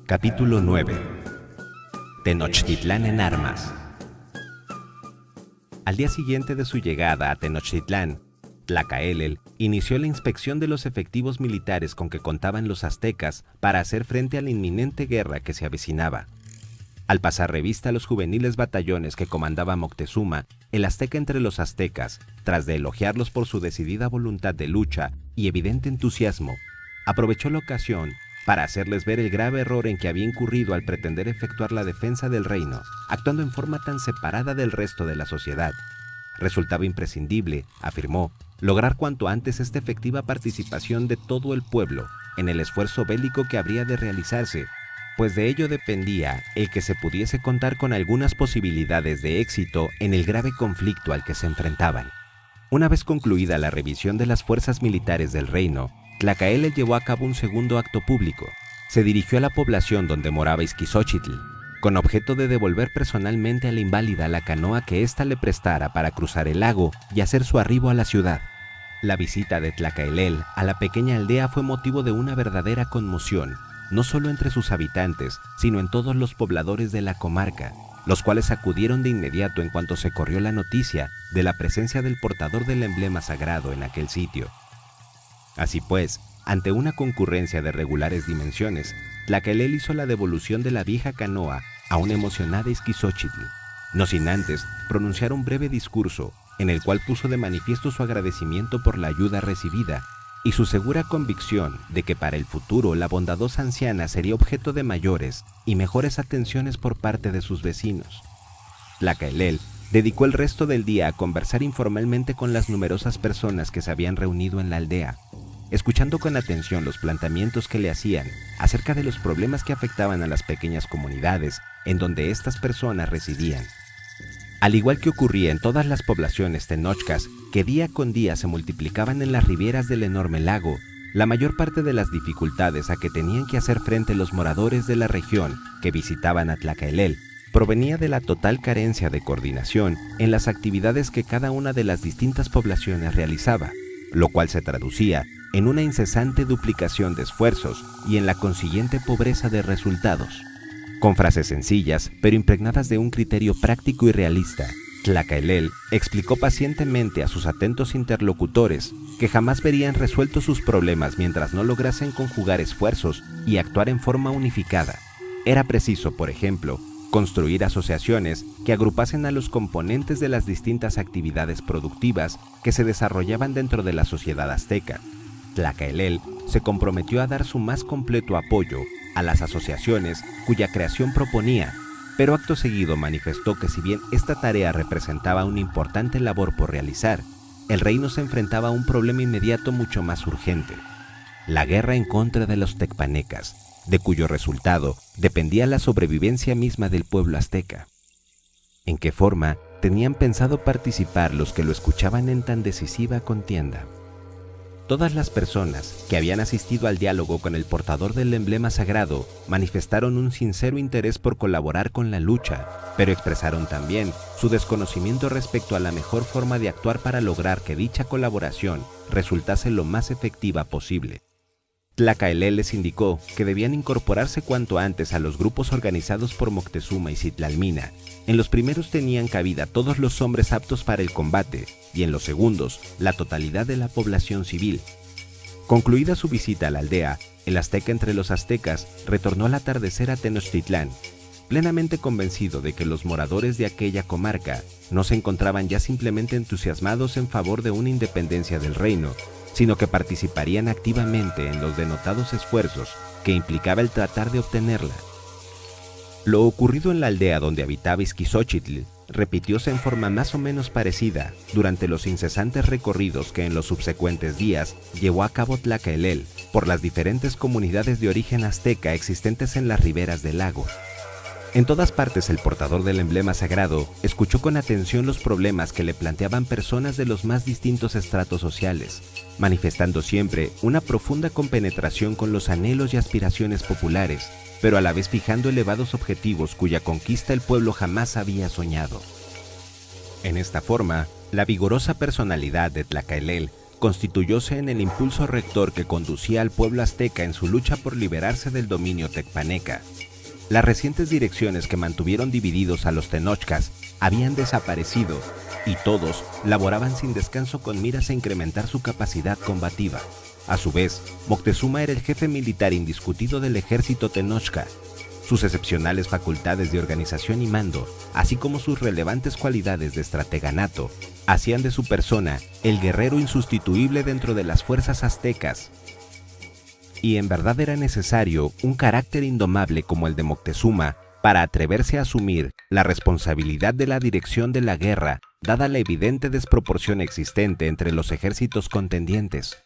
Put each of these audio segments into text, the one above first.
Capítulo 9. Tenochtitlán en armas. Al día siguiente de su llegada a Tenochtitlán, Tlacaelel inició la inspección de los efectivos militares con que contaban los aztecas para hacer frente a la inminente guerra que se avecinaba. Al pasar revista a los juveniles batallones que comandaba Moctezuma, el azteca entre los aztecas, tras de elogiarlos por su decidida voluntad de lucha y evidente entusiasmo, aprovechó la ocasión para hacerles ver el grave error en que había incurrido al pretender efectuar la defensa del reino, actuando en forma tan separada del resto de la sociedad. Resultaba imprescindible, afirmó, lograr cuanto antes esta efectiva participación de todo el pueblo en el esfuerzo bélico que habría de realizarse, pues de ello dependía el que se pudiese contar con algunas posibilidades de éxito en el grave conflicto al que se enfrentaban. Una vez concluida la revisión de las fuerzas militares del reino, Tlacaelel llevó a cabo un segundo acto público. Se dirigió a la población donde moraba Ixquizóchitl, con objeto de devolver personalmente a la inválida la canoa que ésta le prestara para cruzar el lago y hacer su arribo a la ciudad. La visita de Tlacaelel a la pequeña aldea fue motivo de una verdadera conmoción, no solo entre sus habitantes, sino en todos los pobladores de la comarca, los cuales acudieron de inmediato en cuanto se corrió la noticia de la presencia del portador del emblema sagrado en aquel sitio. Así pues, ante una concurrencia de regulares dimensiones, Tlacaelel hizo la devolución de la vieja canoa a una emocionada Ixquizóchitl, no sin antes pronunciar un breve discurso en el cual puso de manifiesto su agradecimiento por la ayuda recibida y su segura convicción de que para el futuro la bondadosa anciana sería objeto de mayores y mejores atenciones por parte de sus vecinos. Tlacaelel dedicó el resto del día a conversar informalmente con las numerosas personas que se habían reunido en la aldea, escuchando con atención los planteamientos que le hacían acerca de los problemas que afectaban a las pequeñas comunidades en donde estas personas residían. Al igual que ocurría en todas las poblaciones tenochcas que día con día se multiplicaban en las riberas del enorme lago, la mayor parte de las dificultades a que tenían que hacer frente los moradores de la región que visitaban a Tlacaelel provenía de la total carencia de coordinación en las actividades que cada una de las distintas poblaciones realizaba, lo cual se traducía en una incesante duplicación de esfuerzos y en la consiguiente pobreza de resultados. Con frases sencillas, pero impregnadas de un criterio práctico y realista, Tlacaelel explicó pacientemente a sus atentos interlocutores que jamás verían resueltos sus problemas mientras no lograsen conjugar esfuerzos y actuar en forma unificada. Era preciso, por ejemplo, construir asociaciones que agrupasen a los componentes de las distintas actividades productivas que se desarrollaban dentro de la sociedad azteca. Tlacaelel se comprometió a dar su más completo apoyo a las asociaciones cuya creación proponía, pero acto seguido manifestó que si bien esta tarea representaba una importante labor por realizar, el reino se enfrentaba a un problema inmediato mucho más urgente: la guerra en contra de los tecpanecas, de cuyo resultado dependía la sobrevivencia misma del pueblo azteca. ¿En qué forma tenían pensado participar los que lo escuchaban en tan decisiva contienda? Todas las personas que habían asistido al diálogo con el portador del emblema sagrado manifestaron un sincero interés por colaborar con la lucha, pero expresaron también su desconocimiento respecto a la mejor forma de actuar para lograr que dicha colaboración resultase lo más efectiva posible. Tlacaelel les indicó que debían incorporarse cuanto antes a los grupos organizados por Moctezuma y Citlalmina. En los primeros tenían cabida todos los hombres aptos para el combate y en los segundos la totalidad de la población civil. Concluida su visita a la aldea, el azteca entre los aztecas retornó al atardecer a Tenochtitlán, plenamente convencido de que los moradores de aquella comarca no se encontraban ya simplemente entusiasmados en favor de una independencia del reino, sino que participarían activamente en los denotados esfuerzos que implicaba el tratar de obtenerla. Lo ocurrido en la aldea donde habitaba Ixquizóchitl repitióse en forma más o menos parecida durante los incesantes recorridos que en los subsecuentes días llevó a cabo Tlacaelel por las diferentes comunidades de origen azteca existentes en las riberas del lago. En todas partes el portador del emblema sagrado escuchó con atención los problemas que le planteaban personas de los más distintos estratos sociales, manifestando siempre una profunda compenetración con los anhelos y aspiraciones populares, pero a la vez fijando elevados objetivos cuya conquista el pueblo jamás había soñado. En esta forma, la vigorosa personalidad de Tlacaelel constituyóse en el impulso rector que conducía al pueblo azteca en su lucha por liberarse del dominio tecpaneca. Las recientes direcciones que mantuvieron divididos a los tenochcas habían desaparecido y todos laboraban sin descanso con miras a incrementar su capacidad combativa. A su vez, Moctezuma era el jefe militar indiscutido del ejército tenochca. Sus excepcionales facultades de organización y mando, así como sus relevantes cualidades de estratega nato, hacían de su persona el guerrero insustituible dentro de las fuerzas aztecas. Y en verdad era necesario un carácter indomable como el de Moctezuma para atreverse a asumir la responsabilidad de la dirección de la guerra, dada la evidente desproporción existente entre los ejércitos contendientes.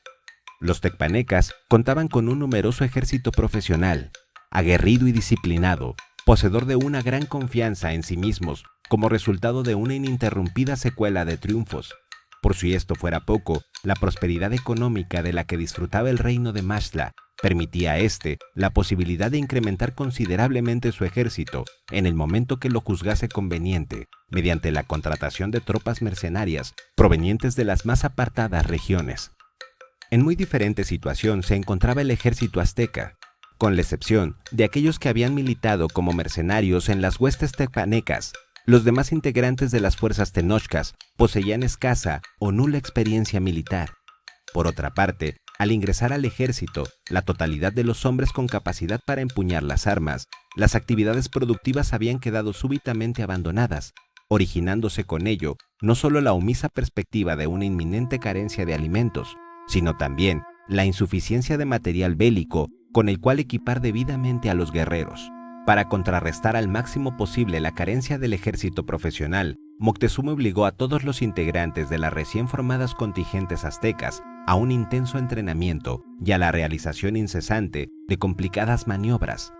Los tecpanecas contaban con un numeroso ejército profesional, aguerrido y disciplinado, poseedor de una gran confianza en sí mismos como resultado de una ininterrumpida secuela de triunfos. Por si esto fuera poco, la prosperidad económica de la que disfrutaba el reino de Maxtla permitía a éste la posibilidad de incrementar considerablemente su ejército en el momento que lo juzgase conveniente, mediante la contratación de tropas mercenarias provenientes de las más apartadas regiones. En muy diferente situación se encontraba el ejército azteca, con la excepción de aquellos que habían militado como mercenarios en las huestes tecpanecas. Los demás integrantes de las fuerzas tenochcas poseían escasa o nula experiencia militar. Por otra parte, al ingresar al ejército, la totalidad de los hombres con capacidad para empuñar las armas, las actividades productivas habían quedado súbitamente abandonadas, originándose con ello no solo la omisa perspectiva de una inminente carencia de alimentos, sino también la insuficiencia de material bélico con el cual equipar debidamente a los guerreros. Para contrarrestar al máximo posible la carencia del ejército profesional, Moctezuma obligó a todos los integrantes de las recién formadas contingentes aztecas a un intenso entrenamiento y a la realización incesante de complicadas maniobras.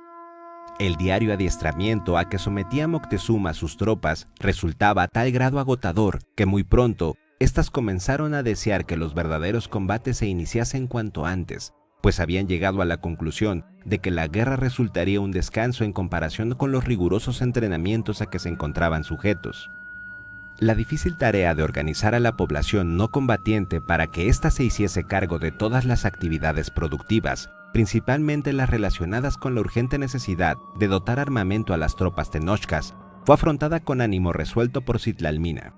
El diario adiestramiento a que sometía Moctezuma a sus tropas resultaba a tal grado agotador que muy pronto éstas comenzaron a desear que los verdaderos combates se iniciasen cuanto antes, pues habían llegado a la conclusión de que la guerra resultaría un descanso en comparación con los rigurosos entrenamientos a que se encontraban sujetos. La difícil tarea de organizar a la población no combatiente para que ésta se hiciese cargo de todas las actividades productivas, principalmente las relacionadas con la urgente necesidad de dotar armamento a las tropas tenochcas, fue afrontada con ánimo resuelto por Citlalmina.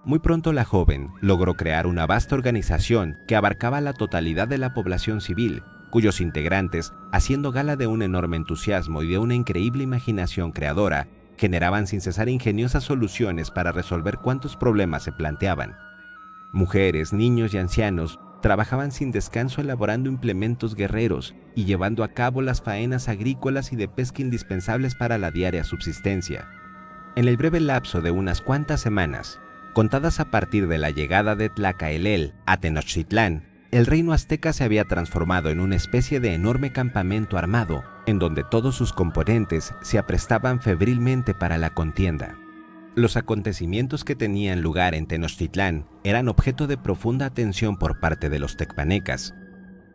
Muy pronto la joven logró crear una vasta organización que abarcaba la totalidad de la población civil, cuyos integrantes, haciendo gala de un enorme entusiasmo y de una increíble imaginación creadora, generaban sin cesar ingeniosas soluciones para resolver cuantos problemas se planteaban. Mujeres, niños y ancianos trabajaban sin descanso elaborando implementos guerreros y llevando a cabo las faenas agrícolas y de pesca indispensables para la diaria subsistencia. En el breve lapso de unas cuantas semanas, contadas a partir de la llegada de Tlacaelel a Tenochtitlán, el reino azteca se había transformado en una especie de enorme campamento armado, en donde todos sus componentes se aprestaban febrilmente para la contienda. Los acontecimientos que tenían lugar en Tenochtitlán eran objeto de profunda atención por parte de los tecpanecas.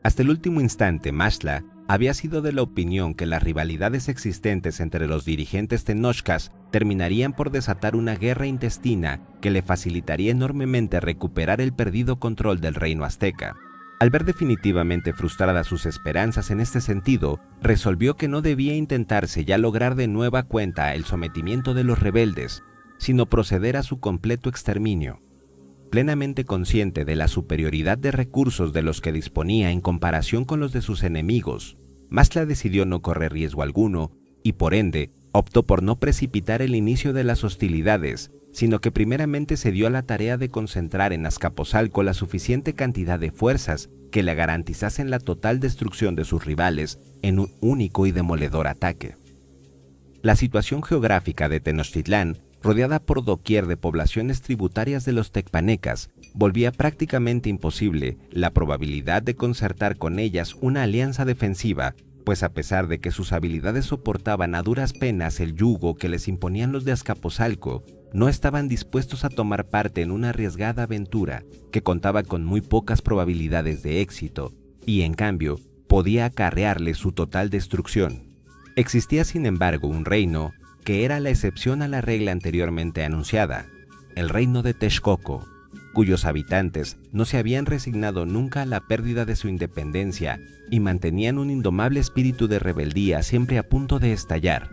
Hasta el último instante, Maxtla había sido de la opinión que las rivalidades existentes entre los dirigentes tenochcas terminarían por desatar una guerra intestina que le facilitaría enormemente recuperar el perdido control del reino azteca. Al ver definitivamente frustradas sus esperanzas en este sentido, resolvió que no debía intentarse ya lograr de nueva cuenta el sometimiento de los rebeldes, sino proceder a su completo exterminio. Plenamente consciente de la superioridad de recursos de los que disponía en comparación con los de sus enemigos, Maxtla decidió no correr riesgo alguno y por ende optó por no precipitar el inicio de las hostilidades, sino que primeramente se dio a la tarea de concentrar en Azcapotzalco la suficiente cantidad de fuerzas que le garantizasen la total destrucción de sus rivales en un único y demoledor ataque. La situación geográfica de Tenochtitlán, rodeada por doquier de poblaciones tributarias de los tecpanecas, volvía prácticamente imposible la probabilidad de concertar con ellas una alianza defensiva, pues a pesar de que sus habilidades soportaban a duras penas el yugo que les imponían los de Azcapotzalco, no estaban dispuestos a tomar parte en una arriesgada aventura que contaba con muy pocas probabilidades de éxito y, en cambio, podía acarrearles su total destrucción. Existía, sin embargo, un reino que era la excepción a la regla anteriormente anunciada, el reino de Texcoco. cuyos habitantes no se habían resignado nunca a la pérdida de su independencia y mantenían un indomable espíritu de rebeldía siempre a punto de estallar.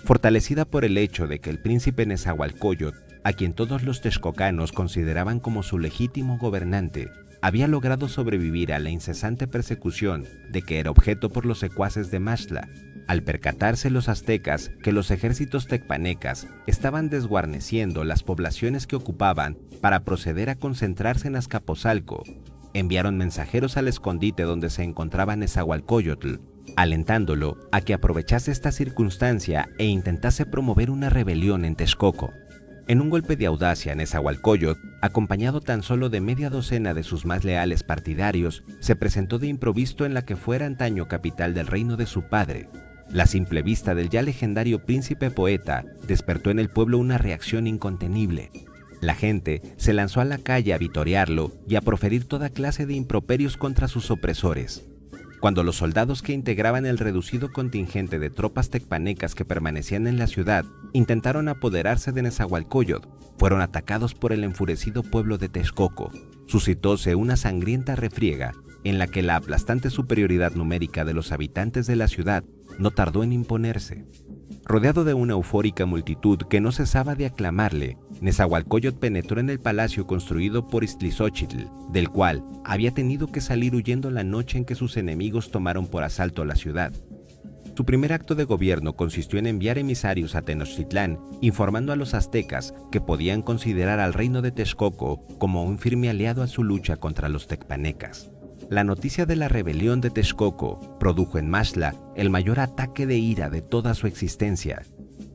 Fortalecida por el hecho de que el príncipe Nezahualcóyotl, a quien todos los texcocanos consideraban como su legítimo gobernante, había logrado sobrevivir a la incesante persecución de que era objeto por los secuaces de Maxtla, al percatarse los aztecas que los ejércitos tecpanecas estaban desguarneciendo las poblaciones que ocupaban para proceder a concentrarse en Azcapotzalco, enviaron mensajeros al escondite donde se encontraba Nezahualcóyotl, alentándolo a que aprovechase esta circunstancia e intentase promover una rebelión en Texcoco. En un golpe de audacia, Nezahualcóyotl, acompañado tan solo de media docena de sus más leales partidarios, se presentó de improviso en la que fuera antaño capital del reino de su padre. La simple vista del ya legendario príncipe poeta despertó en el pueblo una reacción incontenible. La gente se lanzó a la calle a vitorearlo y a proferir toda clase de improperios contra sus opresores. Cuando los soldados que integraban el reducido contingente de tropas tecpanecas que permanecían en la ciudad intentaron apoderarse de Nezahualcóyotl, fueron atacados por el enfurecido pueblo de Texcoco. Suscitóse una sangrienta refriega en la que la aplastante superioridad numérica de los habitantes de la ciudad no tardó en imponerse. Rodeado de una eufórica multitud que no cesaba de aclamarle, Nezahualcóyotl penetró en el palacio construido por Iztlizóchitl, del cual había tenido que salir huyendo la noche en que sus enemigos tomaron por asalto la ciudad. Su primer acto de gobierno consistió en enviar emisarios a Tenochtitlán, informando a los aztecas que podían considerar al reino de Texcoco como un firme aliado a su lucha contra los tecpanecas. La noticia de la rebelión de Texcoco produjo en Maxtla el mayor ataque de ira de toda su existencia.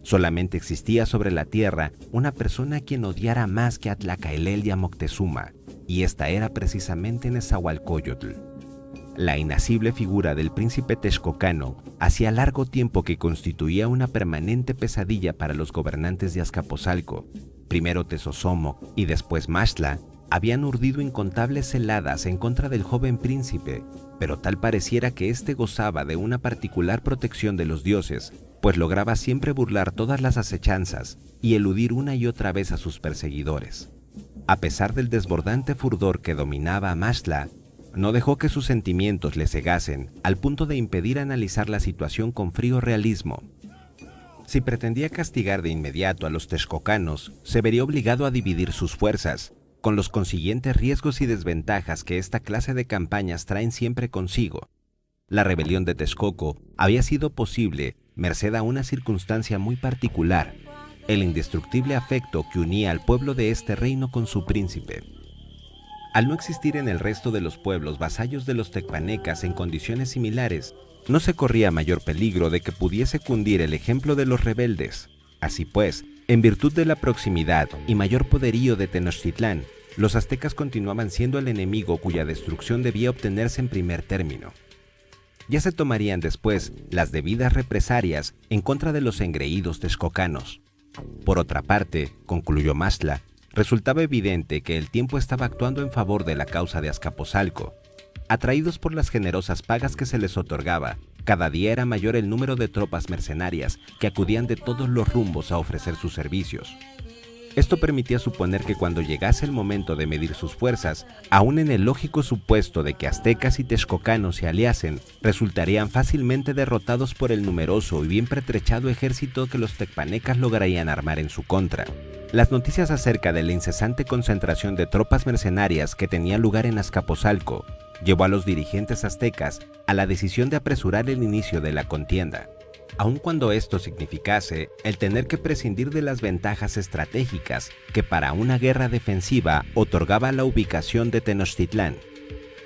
Solamente existía sobre la tierra una persona a quien odiara más que a Tlacaelel y a Moctezuma, y esta era precisamente Nezahualcóyotl. La inacible figura del príncipe texcocano hacía largo tiempo que constituía una permanente pesadilla para los gobernantes de Azcapotzalco. Primero Tezosomoc y después Maxtla habían urdido incontables celadas en contra del joven príncipe, pero tal pareciera que éste gozaba de una particular protección de los dioses, pues lograba siempre burlar todas las acechanzas y eludir una y otra vez a sus perseguidores. A pesar del desbordante furor que dominaba a Maxtla, no dejó que sus sentimientos le cegasen, al punto de impedir analizar la situación con frío realismo. Si pretendía castigar de inmediato a los texcocanos, se vería obligado a dividir sus fuerzas, con los consiguientes riesgos y desventajas que esta clase de campañas traen siempre consigo. La rebelión de Texcoco había sido posible merced a una circunstancia muy particular, el indestructible afecto que unía al pueblo de este reino con su príncipe. Al no existir en el resto de los pueblos vasallos de los tecpanecas en condiciones similares, no se corría mayor peligro de que pudiese cundir el ejemplo de los rebeldes. Así pues, en virtud de la proximidad y mayor poderío de Tenochtitlán, los aztecas continuaban siendo el enemigo cuya destrucción debía obtenerse en primer término. Ya se tomarían después las debidas represalias en contra de los engreídos texcocanos. Por otra parte, concluyó Maxtla, resultaba evidente que el tiempo estaba actuando en favor de la causa de Azcapotzalco. Atraídos por las generosas pagas que se les otorgaba, cada día era mayor el número de tropas mercenarias que acudían de todos los rumbos a ofrecer sus servicios. Esto permitía suponer que cuando llegase el momento de medir sus fuerzas, aun en el lógico supuesto de que aztecas y texcocanos se aliasen, resultarían fácilmente derrotados por el numeroso y bien pertrechado ejército que los tecpanecas lograrían armar en su contra. Las noticias acerca de la incesante concentración de tropas mercenarias que tenía lugar en Azcapotzalco llevó a los dirigentes aztecas a la decisión de apresurar el inicio de la contienda, aun cuando esto significase el tener que prescindir de las ventajas estratégicas que para una guerra defensiva otorgaba la ubicación de Tenochtitlán.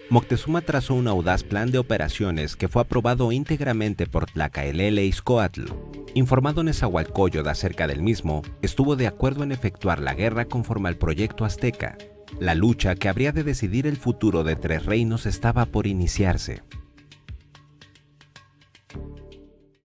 Moctezuma trazó un audaz plan de operaciones que fue aprobado íntegramente por Tlacaelel e Izcoatl. Informado Nezahualcóyotl acerca del mismo, estuvo de acuerdo en efectuar la guerra conforme al proyecto azteca. La lucha que habría de decidir el futuro de tres reinos estaba por iniciarse.